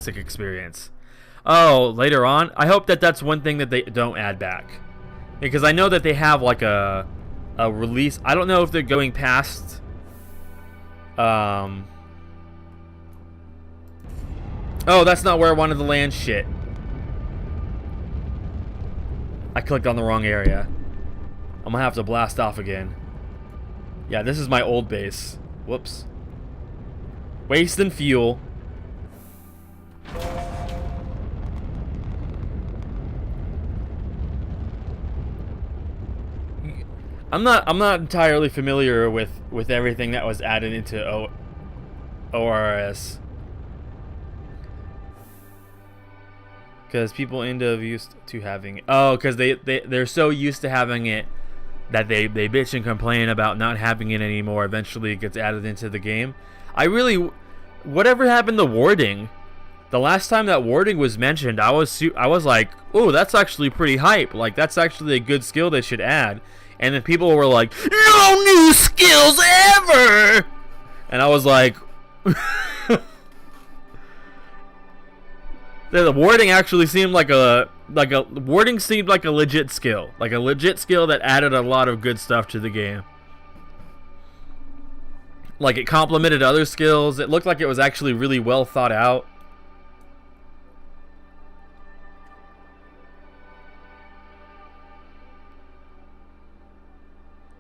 experience. Oh, later on? I hope that that's one thing that they don't add back. Because I know that they have like a release. I don't know if they're going past... Oh, that's not where I wanted to land. Shit. I clicked on the wrong area. I'm gonna have to blast off again. Yeah, this is my old base. Whoops. Wasting fuel. I'm not entirely familiar with everything that was added into ORS. Because people end up used to having it. Oh, because they're so used to having it that they bitch and complain about not having it anymore. Eventually it gets added into the game. Whatever happened to warding? The last time that warding was mentioned, I was like, oh, that's actually pretty hype. Like, that's actually a good skill they should add. And then people were like, no new skills ever! And I was like... the warding actually seemed like warding seemed like a legit skill. Like a legit skill that added a lot of good stuff to the game. Like, it complemented other skills. It looked like it was actually really well thought out.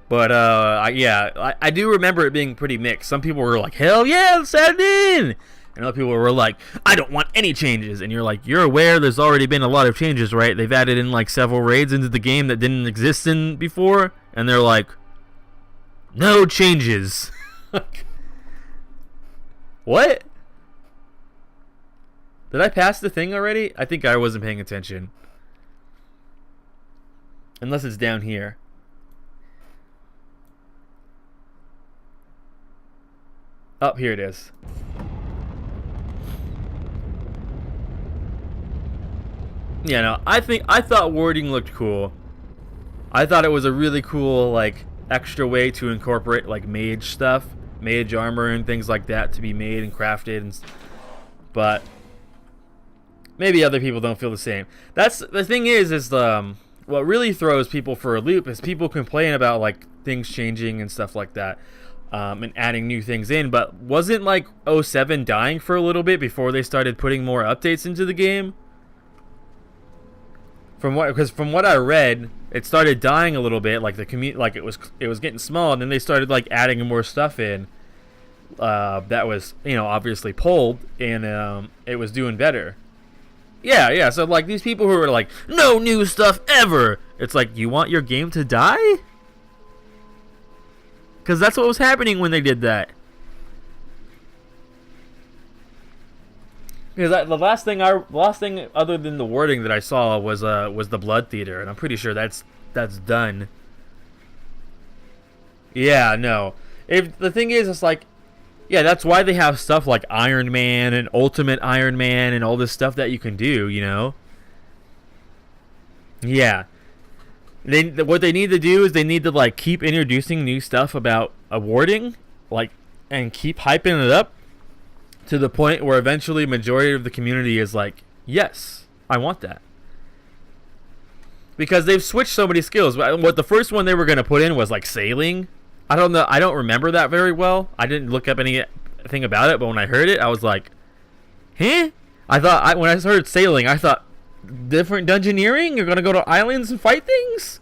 But, yeah, I do remember it being pretty mixed. Some people were like, hell yeah, let's add it in! And other people were like, I don't want any changes. And you're like, you're aware there's already been a lot of changes, right? They've added in, like, several raids into the game that didn't exist in before. And they're like, no changes. What? Did I pass the thing already? I think I wasn't paying attention. Unless it's down here. Oh, here it is. Yeah, no, I thought warding looked cool. I thought it was a really cool, like, extra way to incorporate, like, mage stuff. Mage armor and things like that to be made and crafted. But maybe other people don't feel the same. That's the thing is what really throws people for a loop is people complain about, like, things changing and stuff like that. And adding new things in, but wasn't like 07 dying for a little bit before they started putting more updates into the game? From what I read, it started dying a little bit, like like it was getting small, and then they started like adding more stuff in. That was, you know, obviously pulled, and it was doing better. Yeah. So like these people who were like, no new stuff ever. It's like, you want your game to die? Because that's what was happening when they did that. Because the last thing other than the wording that I saw was the Blood Theater, and I'm pretty sure that's done. Yeah, no. If the thing is, it's like, yeah, that's why they have stuff like Iron Man and Ultimate Iron Man and all this stuff that you can do, you know. Yeah. What they need to do is they need to like keep introducing new stuff about awarding, like, and keep hyping it up to the point where eventually majority of the community is like, yes, I want that. Because they've switched so many skills. What the first one they were going to put in was like sailing. I don't know. I don't remember that very well. I didn't look up anything about it, but when I heard it, I was like, huh? When I heard sailing, I thought, different dungeoneering? You're gonna go to islands and fight things?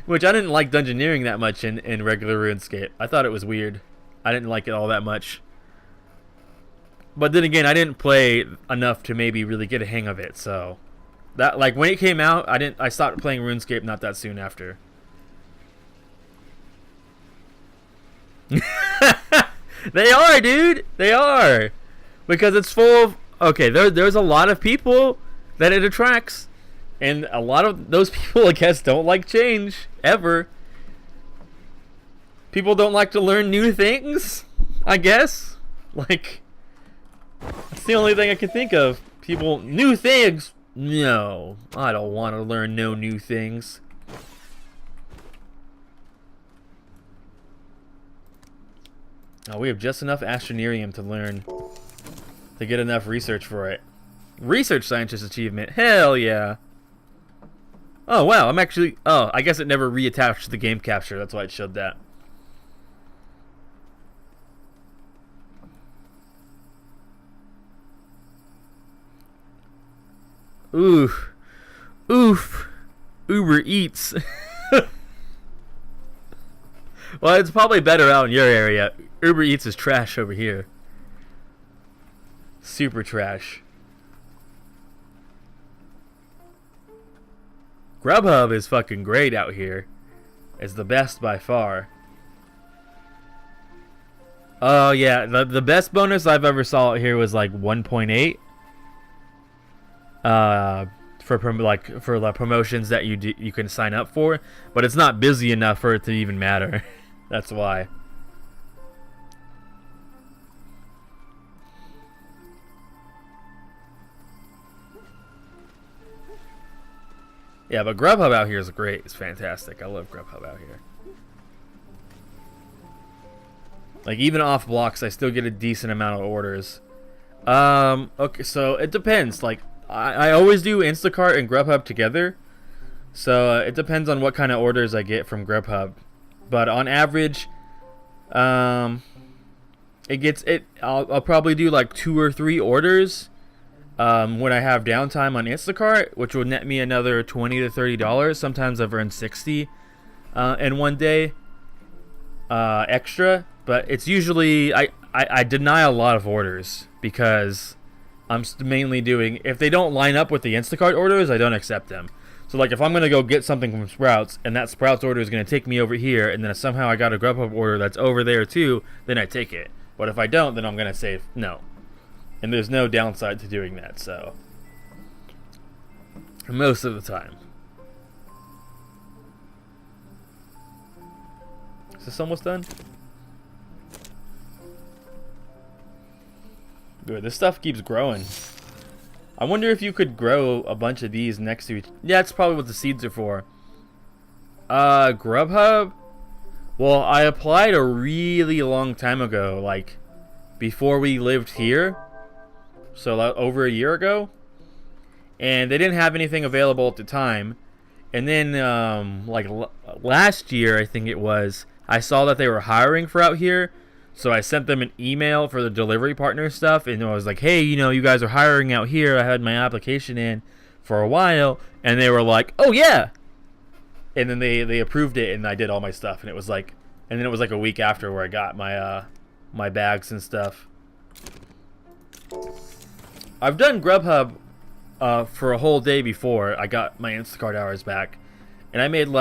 Which I didn't like dungeoneering that much in regular RuneScape. I thought it was weird. I didn't like it all that much. But then again, I didn't play enough to maybe really get a hang of it. So that, like, when it came out, I stopped playing RuneScape not that soon after. They are, dude. They are. Because it's full of... Okay, there's a lot of people that it attracts. And a lot of those people, I guess, don't like change. Ever. People don't like to learn new things, I guess. Like, that's the only thing I can think of. People... New things? No. I don't want to learn no new things. Oh, we have just enough Astroneerium to learn to get enough research for it. Research scientist achievement. Hell yeah. Oh wow, I'm actually... Oh, I guess it never reattached to the game capture. That's why it showed that. Oof. Oof. Uber Eats. Well, it's probably better out in your area. Uber Eats is trash over here. Super trash. Grubhub is fucking great out here. It's the best by far. Oh yeah, the best bonus I've ever saw out here was like 1.8. For the promotions that you can sign up for, but it's not busy enough for it to even matter. That's why. Yeah, but Grubhub out here is great. It's fantastic. I love Grubhub out here. Like, even off blocks, I still get a decent amount of orders. Okay, so it depends. Like, I always do Instacart and Grubhub together. So it depends on what kind of orders I get from Grubhub. But on average, I'll probably do like 2 or 3 orders when I have downtime on Instacart, which will net me another $20 to $30. Sometimes I've earned $60 in one day extra. But it's usually I deny a lot of orders because I'm mainly doing, if they don't line up with the Instacart orders, I don't accept them. So like if I'm going to go get something from Sprouts and that Sprouts order is going to take me over here and then somehow I got a Grubhub order that's over there too, then I take it. But if I don't, then I'm going to say no. And there's no downside to doing that, so most of the time. Is this almost done? Good, this stuff keeps growing. I wonder if you could grow a bunch of these next to each... Yeah, that's probably what the seeds are for. Grubhub? Well, I applied a really long time ago, like, before we lived here. So, over a year ago. And they didn't have anything available at the time. And then, last year, I think it was, I saw that they were hiring for out here. So I sent them an email for the delivery partner stuff, and I was like, hey, you guys are hiring out here. I had my application in for a while, and they were like, oh, yeah. And then they approved it, and I did all my stuff, and it was like a week after where I got my bags and stuff. I've done Grubhub for a whole day before I got my Instacart hours back, and I made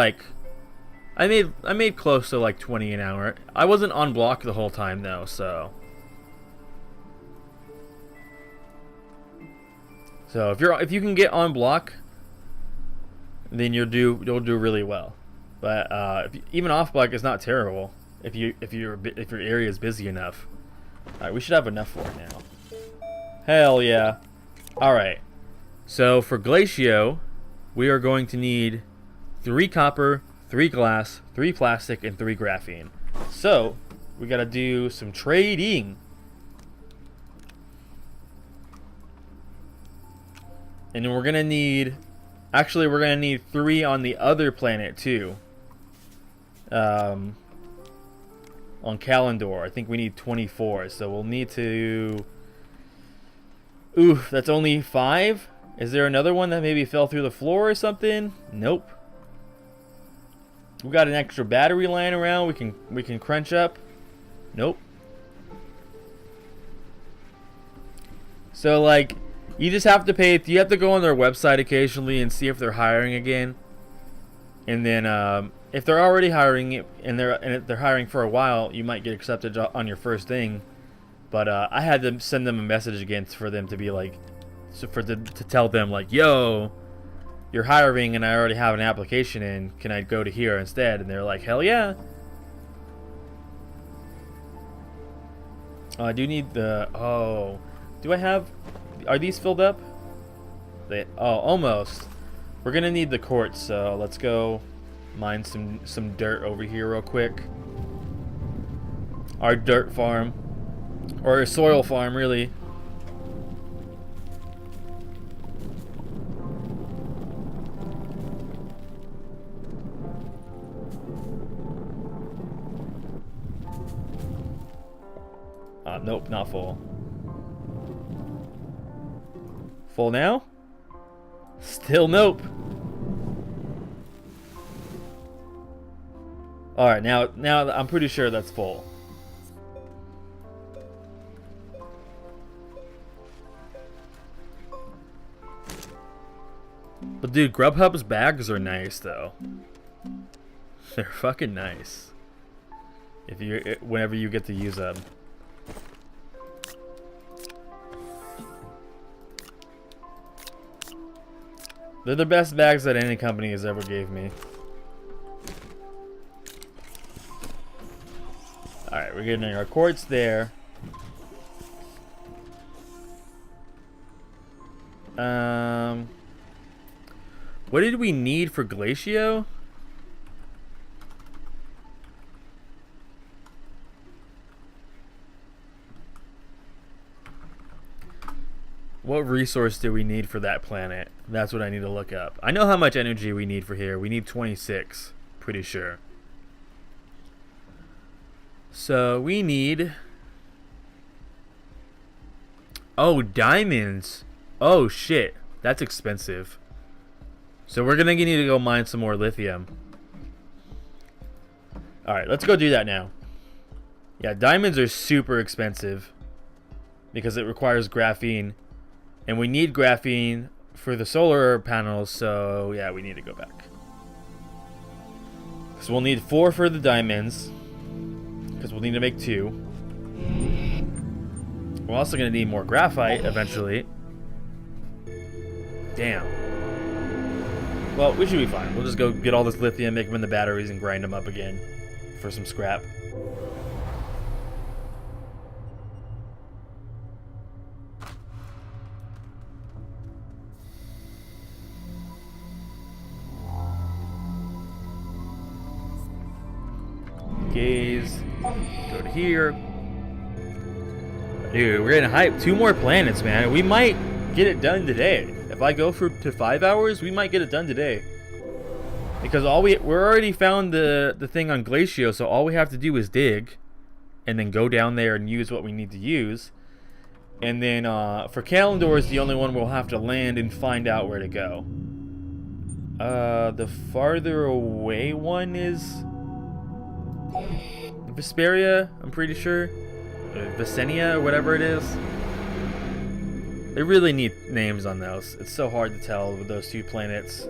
I made close to like 20 an hour. I wasn't on block the whole time though, so if you can get on block, then you'll do really well. But even off block is not terrible if your area is busy enough. All right, we should have enough for it now. Hell yeah! All right, so for Glacio, we are going to need 3 copper, 3 glass, 3 plastic, and 3 graphene. So, we gotta do some trading. And then we're gonna need 3 on the other planet too. On Calendor, I think we need 24. So we'll need to... Oof, that's only 5? Is there another one that maybe fell through the floor or something? Nope. We got an extra battery lying around we can crunch up. Nope. So like, you just have to pay. You have to go on their website occasionally and see if they're hiring again. And then if they're already hiring and they're hiring for a while, you might get accepted on your first thing. But I had to send them a message again for them to be like, to tell them like, yo, you're hiring and I already have an application in. Can I go to here instead? And they're like, hell yeah. I do need the... Oh. Do I have... Are these filled up? Almost. We're going to need the quartz, so let's go mine some dirt over here real quick. Our dirt farm. Or a soil farm, really. Nope, not full. Full now? Still nope. Alright, now I'm pretty sure that's full. But dude, Grubhub's bags are nice though. They're fucking nice. Whenever you get to use them. They're the best bags that any company has ever gave me. Alright, we're getting our quartz there. What did we need for Glacio? What resource do we need for that planet? That's what I need to look up. I know how much energy we need for here. We need 26, pretty sure. So we need... Oh, diamonds. Oh, shit. That's expensive. So we're going to need to go mine some more lithium. Alright, let's go do that now. Yeah, diamonds are super expensive. Because it requires graphene. And we need graphene for the solar panels, so yeah, we need to go back. So we'll need 4 for the diamonds. Because we'll need to make 2. We're also going to need more graphite eventually. Damn. Well, we should be fine. We'll just go get all this lithium, make them in the batteries, and grind them up again for some scrap. Gaze. Go to here. Dude, we're getting hyped. 2 more planets, man. We might get it done today. If I go to 5 hours, we might get it done today. Because we're already found the thing on Glacio, so all we have to do is dig, and then go down there and use what we need to use. And then for Kalimdor is the only one we'll have to land and find out where to go. The farther away one is Vesperia, I'm pretty sure. Vicenia, whatever it is. They really need names on those. It's so hard to tell with those 2 planets.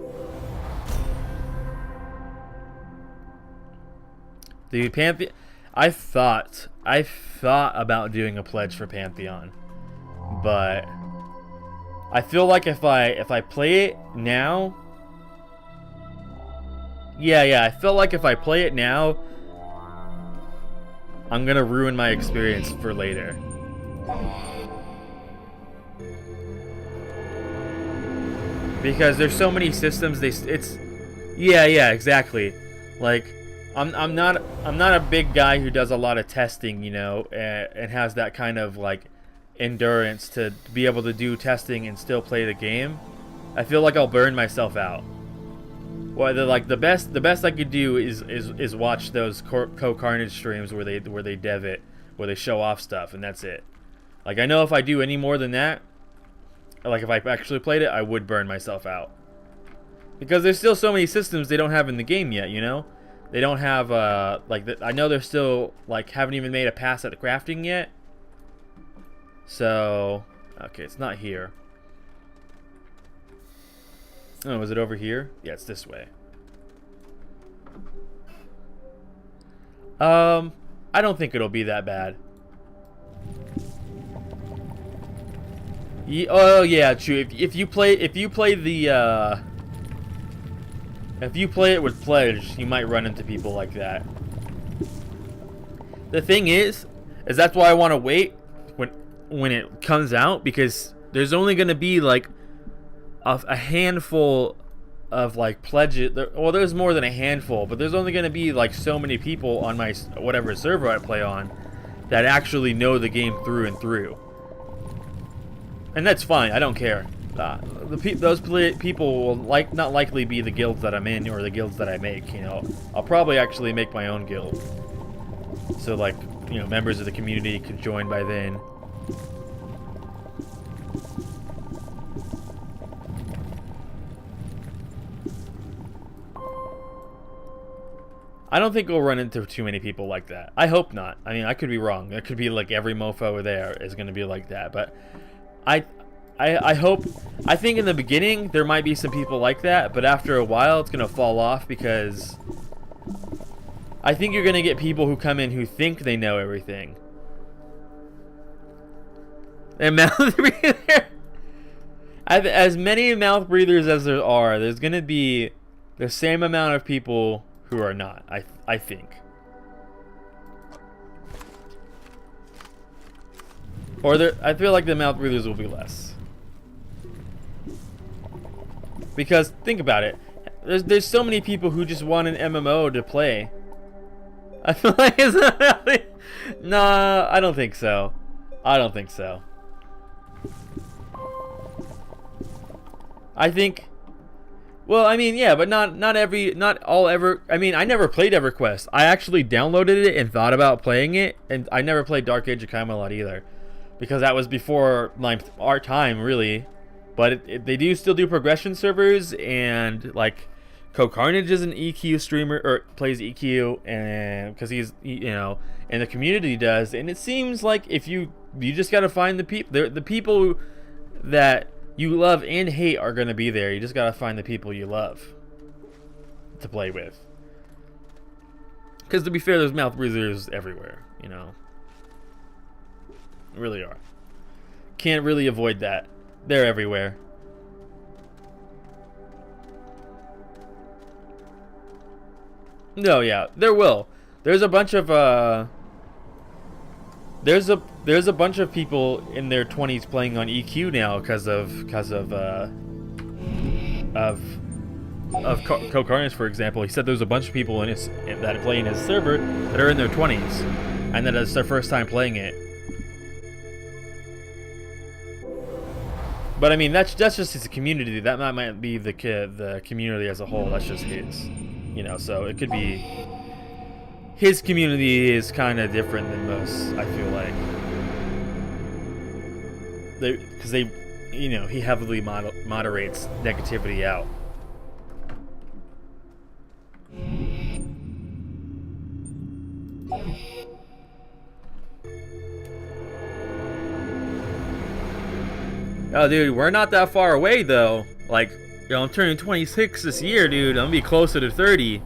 Dude, Pantheon. I thought about doing a pledge for Pantheon, but I feel like if I play it now, yeah, I feel like if I play it now, I'm gonna ruin my experience for later. Because there's so many systems. Yeah, exactly. Like, I'm not a big guy who does a lot of testing, you know, and has that kind of like endurance to be able to do testing and still play the game. I feel like I'll burn myself out. Well, the best I could do is watch those Co-Carnage streams where they dev it, where they show off stuff, and that's it. Like, I know if I do any more than that, like if I actually played it, I would burn myself out. Because there's still so many systems they don't have in the game yet, you know? They don't have, I know they're still, like, haven't even made a pass at the crafting yet. So, okay, it's not here. Oh, is it over here? Yeah, it's this way. I don't think it'll be that bad. Oh yeah, true. If you play it with pledge, you might run into people like that. The thing is that's why I want to wait when it comes out, because there's only gonna be like a handful of like pledges. Well, there's more than a handful, but there's only gonna be like so many people on my whatever server I play on that actually know the game through and through. And that's fine. I don't care. Those people will not likely be the guilds that I'm in or the guilds that I make. You know, I'll probably actually make my own guild. So like, you know, members of the community could join by then. I don't think we'll run into too many people like that. I hope not. I mean, I could be wrong. It could be like every mofo there is going to be like that. But I hope. I think in the beginning there might be some people like that, but after a while it's going to fall off because I think you're going to get people who come in who think they know everything. And mouth breather. As many mouth breathers as there are, there's going to be the same amount of people who are not, I think. Or I feel like the mouth breathers will be less. Because think about it, there's so many people who just want an MMO to play. I feel like it's not. Nah, I don't think so. I don't think so. I think. Well, I mean, yeah, but not all ever. I mean, I never played EverQuest. I actually downloaded it and thought about playing it, and I never played Dark Age of Camelot either, because that was before our time, really. But they do still do progression servers, and like CoCarnage is an EQ streamer or plays EQ, and because he's you know, and the community does, and it seems like if you just gotta find the people that you love and hate are going to be there. You just got to find the people you love to play with. Because to be fair, there's mouth breathers everywhere, you know. Really are. Can't really avoid that. They're everywhere. No, yeah, there will. There's a bunch of there's a bunch of people in their 20s playing on EQ now because of CoCarnage, for example. He said there's a bunch of people that play in his server that are in their 20s, and that it's their first time playing it. But I mean, that's just his community. That might be the community as a whole. That's just his, you know. So it could be. His community is kind of different than most, I feel like. Because you know, he heavily moderates negativity out. Oh, dude, we're not that far away, though. Like, you know, I'm turning 26 this year, dude. I'm gonna be closer to 30.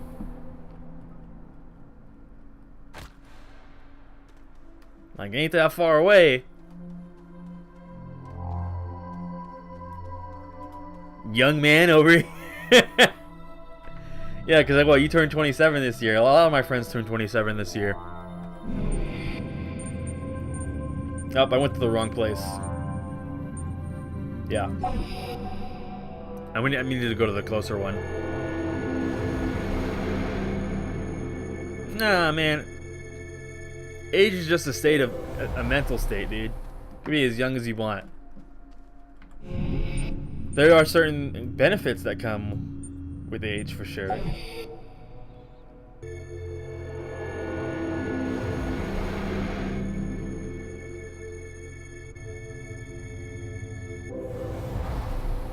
Like, ain't that far away. Young man over here. Yeah, because, like, well, you turned 27 this year. A lot of my friends turned 27 this year. Oh, I went to the wrong place. Yeah. I needed to go to the closer one. Nah, man. Age is just a mental state, dude. You can be as young as you want. There are certain benefits that come with age, for sure.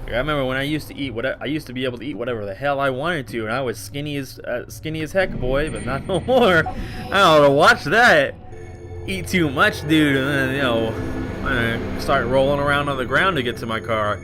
I remember when I used to eat I used to be able to eat whatever the hell I wanted to, and I was skinny as heck, boy. But not no more. I don't know to watch that. Eat too much, dude, and then, you know, I start rolling around on the ground to get to my car.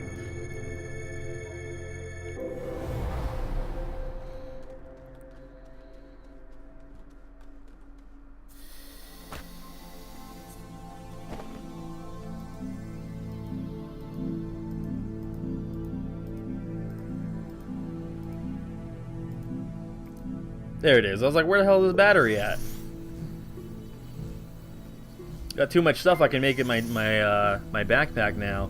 There it is. I was like, where the hell is this battery at? Got too much stuff I can make in my backpack now.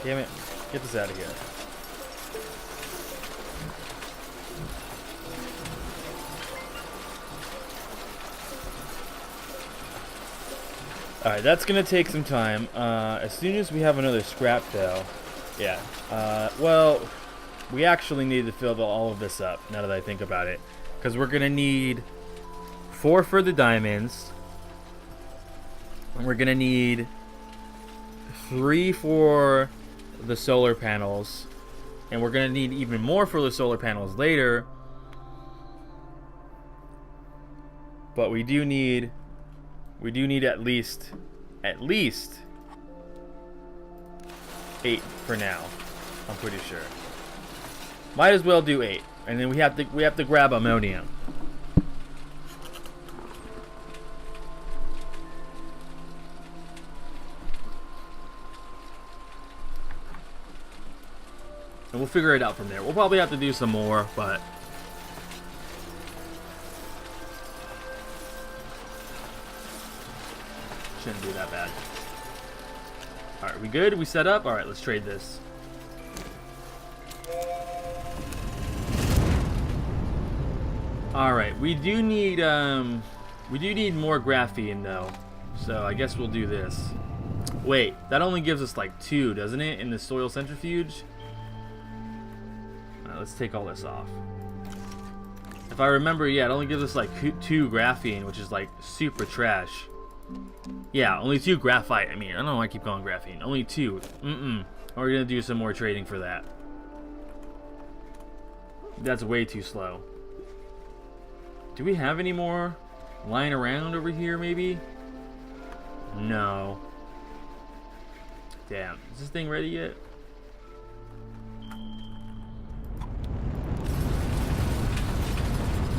Damn it. Get this out of here. Alright, that's gonna take some time. As soon as we have another scrap, though. Yeah. Well, we actually need to fill all of this up, now that I think about it. Because we're gonna need 4 for the diamonds. And we're gonna need 3 for the solar panels. And we're gonna need even more for the solar panels later. But we do need at least 8 for now. I'm pretty sure. Might as well do 8, and then we have to grab ammonium. And we'll figure it out from there. We'll probably have to do some more, but shouldn't be that bad. Alright, we good? We set up? Alright, let's trade this. Alright, we do need more graphene though. So I guess we'll do this. Wait, that only gives us like 2, doesn't it, in the soil centrifuge? Let's take all this off. If I remember, yeah, it only gives us like 2 graphene, which is like super trash. Yeah, only 2 graphite. I mean, I don't know why I keep calling graphene. Only 2. We're gonna do some more trading for that. That's way too slow. Do we have any more lying around over here, maybe? No. Damn. Is this thing ready yet?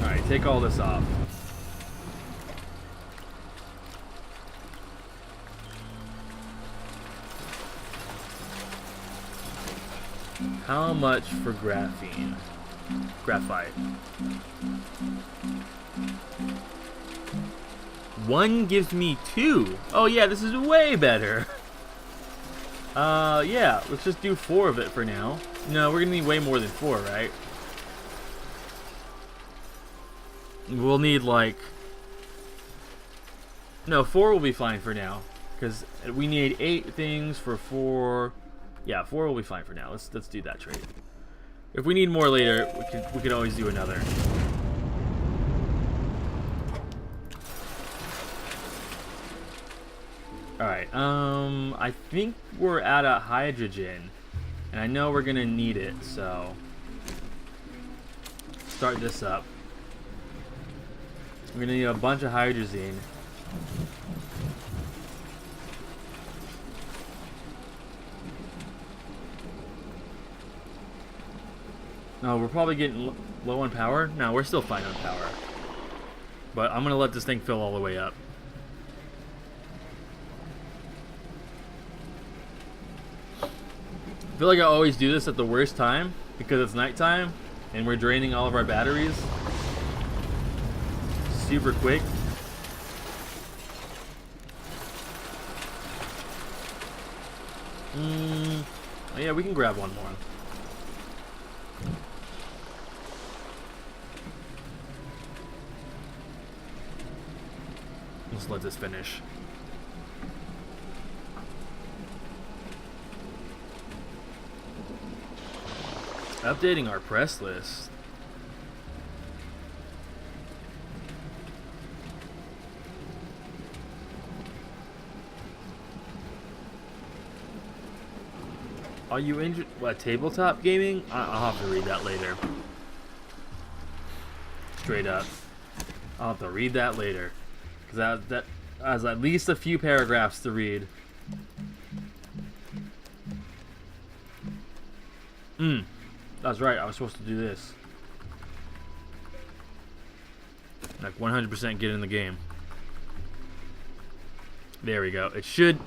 Alright, take all this off. How much for graphene? Graphite. 1 gives me 2. Oh yeah, this is way better. Yeah, let's just do 4 of it for now. No, we're gonna need way more than 4, right? We'll need like... No, 4 will be fine for now. Because we need 8 things for 4... Yeah, 4 will be fine for now. Let's do that trade. If we need more later, we could always do another. Alright, I think we're out of hydrogen. And I know we're gonna need it, so... Start this up. We're gonna need a bunch of hydrazine. No, we're probably getting low on power. No, we're still fine on power. But I'm gonna let this thing fill all the way up. I feel like I always do this at the worst time because it's nighttime and we're draining all of our batteries super quick. Oh yeah, we can grab one more. Let's let this finish. Updating our press list. Are you interested? What, tabletop gaming? I'll have to read that later. Straight up. I'll have to read that later. Because that has at least a few paragraphs to read. That's right, I was supposed to do this. Like 100% get in the game. There we go. It should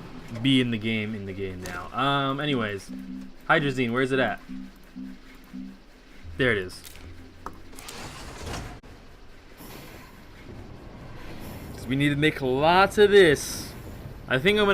be in the game now. Anyways. Hydrazine, where's it at? There it is. We need to make lots of this. I think I'm gonna